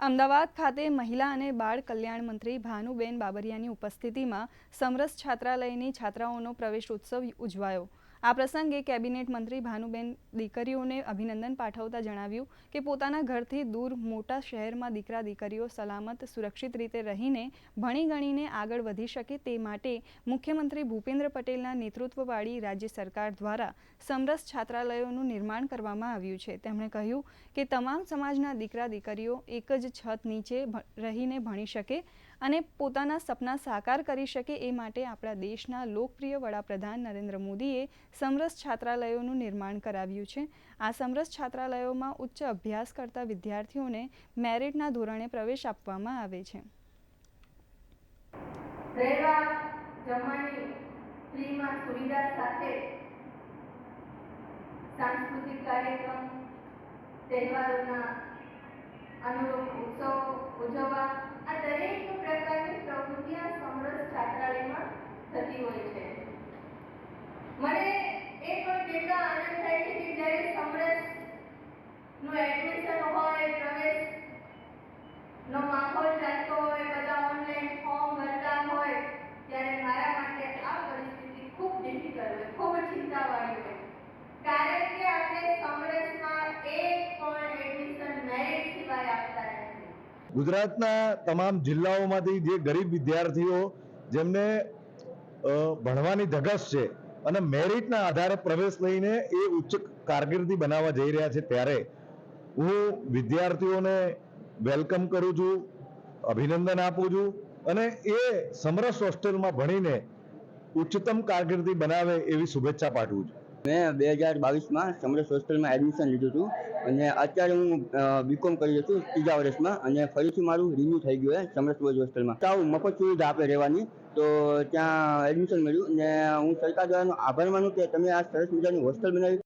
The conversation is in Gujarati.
અમદાવાદ ખાતે મહિલા અને બાળ કલ્યાણ મંત્રી ભાનુબેન બાબરિયાની ઉપસ્થિતિમાં સમરસ છાત્રાલયની છાત્રાઓનો પ્રવેશ ઉત્સવ ઉજવાયો। આ પ્રસંગે કેબિનેટ મંત્રી ભાનુબેન દીકરીઓને અભિનંદન પાઠવતા જણાવ્યું કે પોતાના ઘરથી દૂર મોટા શહેરમાં દીકરા દીકરીઓ સલામત સુરક્ષિત રીતે રહીને ભણી ગણીને આગળ વધી શકે તે માટે મુખ્યમંત્રી ભૂપેન્દ્ર પટેલના નેતૃત્વવાળી રાજ્ય સરકાર દ્વારા સમરસ છાત્રાલયોનું નિર્માણ કરવામાં આવ્યું છે। તેમણે કહ્યું કે તમામ સમાજના દીકરા દીકરીઓ એક જ છત નીચે રહીને ભણી શકે અને પોતાના સપના સાકાર કરી શકે એ માટે આપણા દેશના લોકપ્રિય વડાપ્રધાન નરેન્દ્ર મોદીએ સમરસ છાત્રાલયોનું નિર્માણ કરાવ્યું છે। આ સમરસ છાત્રાલયોમાં ઉચ્ચ અભ્યાસ કરતા વિદ્યાર્થીઓને મેરિટના ધોરણે પ્રવેશ આપવામાં આવે છે। રહેવા જમવાની ફ્રીમાં સુવિધા સાથે સાંસ્કૃતિક કાર્યક્રમ, તહેવારોના અનુરૂપ ઉત્સવો ઉજવવા આ દરેક પ્રકારની પ્રવૃત્તિઓ સમરસ છાત્રાલયમાં થતી હોય છે। મને એ પણ કહેતા આનંદ થાય છે કે જ્યારે સમરસનું એડમિશન હોય, પ્રવેશનો માહોલ ચાલતો હોય, બધા ઓનલાઈન ફોર્મ ભરતા હોય ત્યારે મારા માટે આ પરિસ્થિતિ ખૂબ ડિફિકલ્ટ હોય, ખૂબ ચિંતાવાળી હોય, કારણ કે આપણે સમરસમાં એક પણ એડમિશન મેરિટ સિવાય આપતા નથી। ગુજરાતના તમામ જિલ્લાઓમાંથી જે ગરીબ વિદ્યાર્થીઓ જેમને ભણવાની ધગશ છે અને મેરિટના આધારે પ્રવેશ લઈને એ ઉચ્ચ કારકિર્દી બનાવવા જઈ રહ્યા છે, ત્યારે હું વિદ્યાર્થીઓને વેલકમ કરું છું, અભિનંદન આપું છું અને એ સમરસ હોસ્ટેલમાં ભણીને ઉચ્ચતમ કારકિર્દી બનાવે એવી શુભેચ્છા પાઠવું છું। મેં 2022માં સમરસ હોસ્ટેલમાં એડમિશન લીધું હતું અને અત્યારે હું બીકોમ કરી છું 3જા વર્ષમાં અને ફરીથી મારું રિન્યુ થઈ ગયું છે સમરસ બોયઝ હોસ્ટેલમાં। સાવ મફત સુવિધા આપે રહેવાની, તો ત્યાં એડમિશન મળ્યું અને હું સરકાર દ્વારાનો આભાર માનું કે તમે આ સરસ મજાની હોસ્ટેલ બનાવી